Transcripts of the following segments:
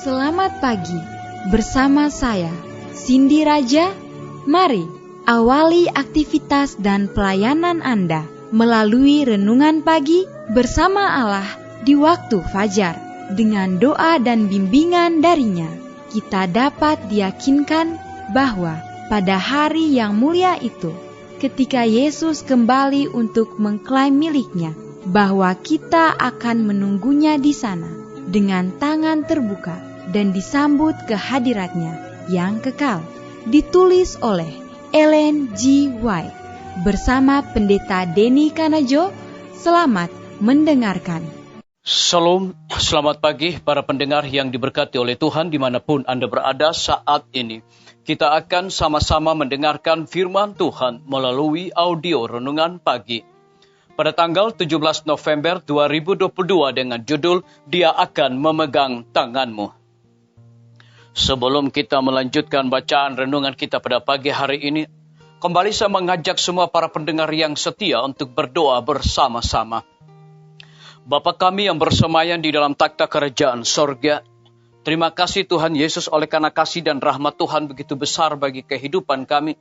Selamat pagi, bersama saya, Cindy Raja. Mari awali aktivitas dan pelayanan Anda melalui renungan pagi bersama Allah di waktu fajar. Dengan doa dan bimbingan darinya, kita dapat diyakinkan bahwa pada hari yang mulia itu, ketika Yesus kembali untuk mengklaim miliknya, bahwa kita akan menunggunya di sana dengan tangan terbuka dan disambut ke hadiratnya yang kekal. Ditulis oleh Ellen G. White bersama Pendeta Denny Kanajo. Selamat mendengarkan. Salam, selamat pagi para pendengar yang diberkati oleh Tuhan dimanapun Anda berada saat ini. Kita akan sama-sama mendengarkan firman Tuhan melalui audio renungan pagi. Pada tanggal 17 November 2022 dengan judul Dia Akan Memegang Tanganmu. Sebelum kita melanjutkan bacaan renungan kita pada pagi hari ini, kembali saya mengajak semua para pendengar yang setia untuk berdoa bersama-sama. Bapa kami yang bersemayam di dalam takhta kerajaan sorga, terima kasih Tuhan Yesus oleh karena kasih dan rahmat Tuhan begitu besar bagi kehidupan kami.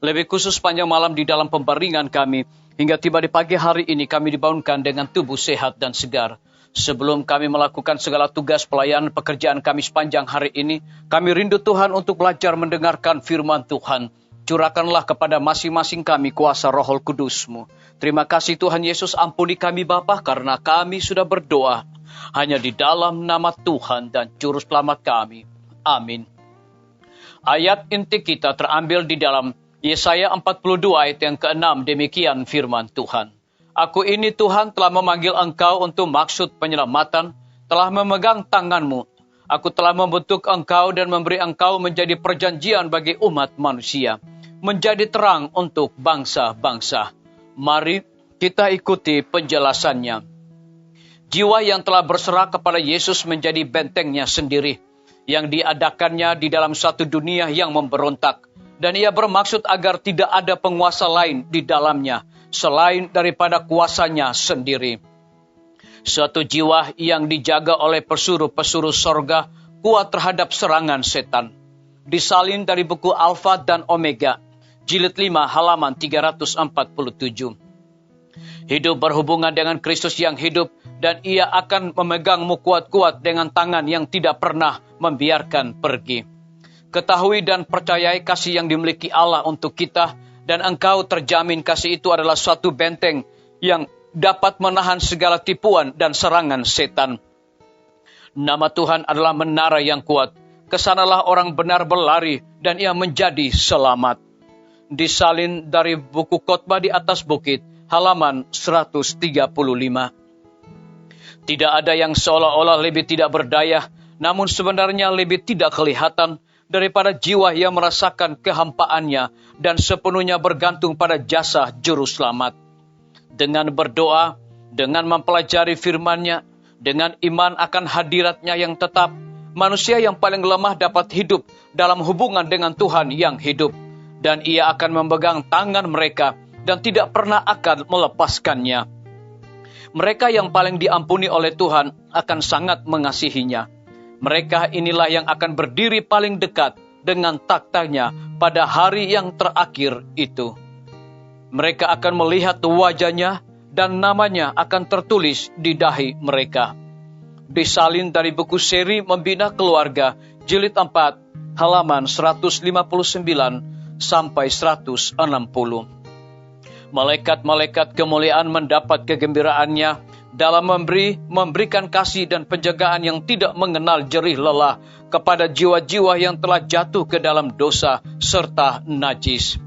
Lebih khusus panjang malam di dalam pembaringan kami, hingga tiba di pagi hari ini kami dibangunkan dengan tubuh sehat dan segar. Sebelum kami melakukan segala tugas pelayanan pekerjaan kami sepanjang hari ini, kami rindu Tuhan untuk belajar mendengarkan firman Tuhan. Curahkanlah kepada masing-masing kami kuasa Roh Kudus-Mu. Terima kasih Tuhan Yesus, ampuni kami Bapa karena kami sudah berdoa hanya di dalam nama Tuhan dan Juru Selamat kami. Amin. Ayat inti kita terambil di dalam Yesaya 42 ayat yang ke-6, demikian firman Tuhan. Aku ini Tuhan telah memanggil engkau untuk maksud penyelamatan, telah memegang tanganmu. Aku telah membentuk engkau dan memberi engkau menjadi perjanjian bagi umat manusia, menjadi terang untuk bangsa-bangsa. Mari kita ikuti penjelasannya. Jiwa yang telah berserah kepada Yesus menjadi bentengnya sendiri, yang diadakannya di dalam satu dunia yang memberontak. Dan ia bermaksud agar tidak ada penguasa lain di dalamnya, selain daripada kuasanya sendiri. Suatu jiwa yang dijaga oleh pesuruh-pesuruh sorga, kuat terhadap serangan setan. Disalin dari buku Alfa dan Omega, jilid 5 halaman 347. Hidup berhubungan dengan Kristus yang hidup, dan ia akan memegangmu kuat-kuat dengan tangan yang tidak pernah membiarkan pergi. Ketahui dan percayai kasih yang dimiliki Allah untuk kita, dan engkau terjamin kasih itu adalah suatu benteng yang dapat menahan segala tipuan dan serangan setan. Nama Tuhan adalah menara yang kuat. Kesanalah orang benar berlari dan ia menjadi selamat. Disalin dari buku Khotbah di atas bukit, halaman 135. Tidak ada yang seolah-olah lebih tidak berdaya, namun sebenarnya lebih tidak kelihatan daripada jiwa yang merasakan kehampaannya dan sepenuhnya bergantung pada jasa Juru Selamat. Dengan berdoa, dengan mempelajari firman-Nya, dengan iman akan hadirat-Nya yang tetap, manusia yang paling lemah dapat hidup dalam hubungan dengan Tuhan yang hidup. Dan ia akan memegang tangan mereka dan tidak pernah akan melepaskannya. Mereka yang paling diampuni oleh Tuhan akan sangat mengasihinya. Mereka inilah yang akan berdiri paling dekat dengan taktanya pada hari yang terakhir itu. Mereka akan melihat wajahnya dan namanya akan tertulis di dahi mereka. Disalin dari buku seri Membina Keluarga, jilid 4, halaman 159 sampai 160. Malaikat-malaikat kemuliaan mendapat kegembiraannya dalam memberikan kasih dan penjagaan yang tidak mengenal jerih lelah kepada jiwa-jiwa yang telah jatuh ke dalam dosa serta najis.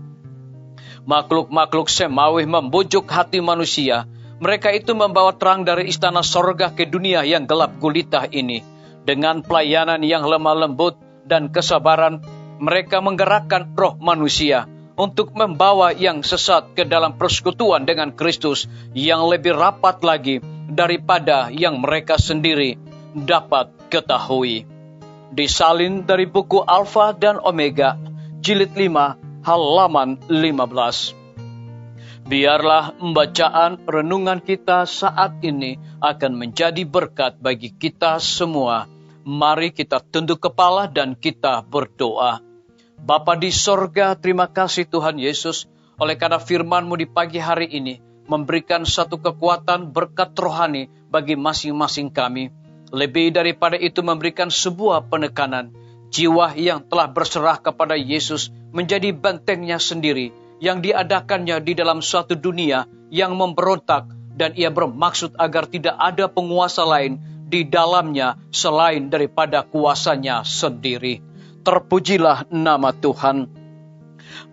Makhluk-makhluk semawi membujuk hati manusia. Mereka itu membawa terang dari istana sorga ke dunia yang gelap gulita ini. Dengan pelayanan yang lemah lembut dan kesabaran, mereka menggerakkan roh manusia untuk membawa yang sesat ke dalam persekutuan dengan Kristus yang lebih rapat lagi daripada yang mereka sendiri dapat ketahui. Disalin dari buku Alfa dan Omega, jilid 5, halaman 15. Biarlah bacaan renungan kita saat ini akan menjadi berkat bagi kita semua. Mari kita tunduk kepala dan kita berdoa. Bapa di sorga, terima kasih Tuhan Yesus, oleh karena firman-Mu di pagi hari ini, memberikan satu kekuatan berkat rohani bagi masing-masing kami. Lebih daripada itu memberikan sebuah penekanan. Jiwa yang telah berserah kepada Yesus menjadi bentengnya sendiri, yang diadakannya di dalam suatu dunia yang memberontak, dan ia bermaksud agar tidak ada penguasa lain di dalamnya selain daripada kuasanya sendiri. Terpujilah nama Tuhan.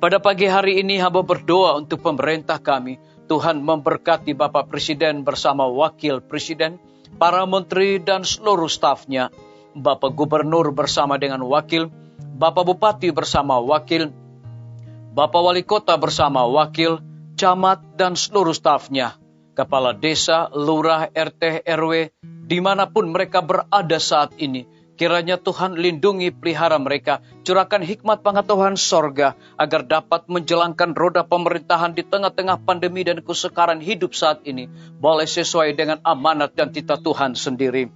Pada pagi hari ini hamba berdoa untuk pemerintah kami. Tuhan memberkati Bapak Presiden bersama Wakil Presiden, para menteri dan seluruh stafnya, Bapak Gubernur bersama dengan wakil, Bapak Bupati bersama wakil, Bapak Wali Kota bersama wakil, camat dan seluruh stafnya, kepala desa, lurah, RT, RW, dimanapun mereka berada saat ini. Kiranya Tuhan lindungi pelihara mereka, curahkan hikmat pengetahuan sorga, agar dapat menjalankan roda pemerintahan di tengah-tengah pandemi dan kesukaran hidup saat ini, boleh sesuai dengan amanat dan titah Tuhan sendiri.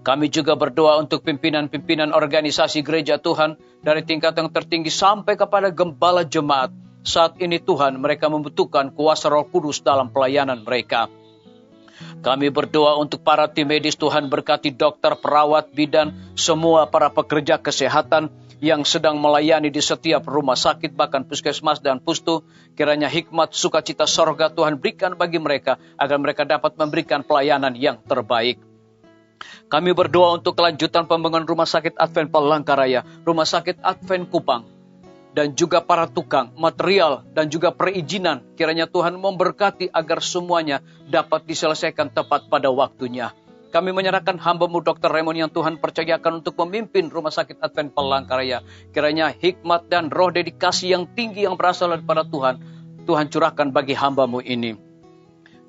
Kami juga berdoa untuk pimpinan-pimpinan organisasi gereja Tuhan, dari tingkat yang tertinggi sampai kepada gembala jemaat. Saat ini Tuhan, mereka membutuhkan kuasa Roh Kudus dalam pelayanan mereka. Kami berdoa untuk para tim medis, Tuhan berkati dokter, perawat, bidan, semua para pekerja kesehatan yang sedang melayani di setiap rumah sakit, bahkan puskesmas dan pustu. Kiranya hikmat sukacita sorga Tuhan berikan bagi mereka, agar mereka dapat memberikan pelayanan yang terbaik. Kami berdoa untuk kelanjutan pembangunan Rumah Sakit Advent Palangkaraya, Rumah Sakit Advent Kupang, dan juga para tukang, material, dan juga perizinan. Kiranya Tuhan memberkati agar semuanya dapat diselesaikan tepat pada waktunya. Kami menyerahkan hamba-Mu Dr. Raymond yang Tuhan percayakan untuk memimpin Rumah Sakit Advent Palangkaraya. Kiranya hikmat dan roh dedikasi yang tinggi yang berasal daripada Tuhan, Tuhan curahkan bagi hamba-Mu ini.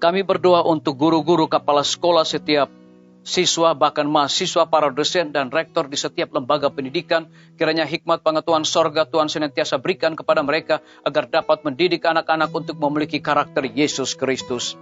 Kami berdoa untuk guru-guru, kepala sekolah, setiap siswa, bahkan mahasiswa, para dosen dan rektor di setiap lembaga pendidikan. Kiranya hikmat pengetahuan sorga Tuhan senantiasa berikan kepada mereka, agar dapat mendidik anak-anak untuk memiliki karakter Yesus Kristus.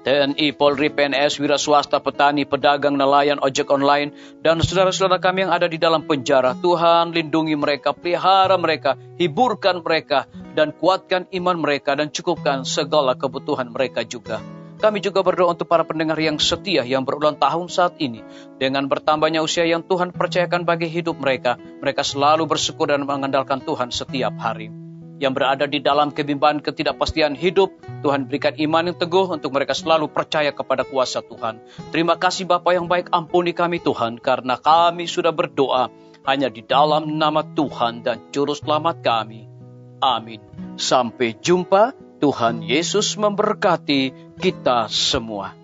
TNI, Polri, PNS, wira swasta, petani, pedagang, nelayan, ojek online, dan saudara-saudara kami yang ada di dalam penjara. Tuhan lindungi mereka, pelihara mereka, hiburkan mereka, dan kuatkan iman mereka, dan cukupkan segala kebutuhan mereka juga. Kami juga berdoa untuk para pendengar yang setia yang berulang tahun saat ini. Dengan bertambahnya usia yang Tuhan percayakan bagi hidup mereka, mereka selalu bersyukur dan mengandalkan Tuhan setiap hari. Yang berada di dalam kebimbangan ketidakpastian hidup, Tuhan berikan iman yang teguh untuk mereka selalu percaya kepada kuasa Tuhan. Terima kasih Bapa yang baik, ampuni kami Tuhan, karena kami sudah berdoa hanya di dalam nama Tuhan dan Juru Selamat kami. Amin. Sampai jumpa. Tuhan Yesus memberkati kita semua.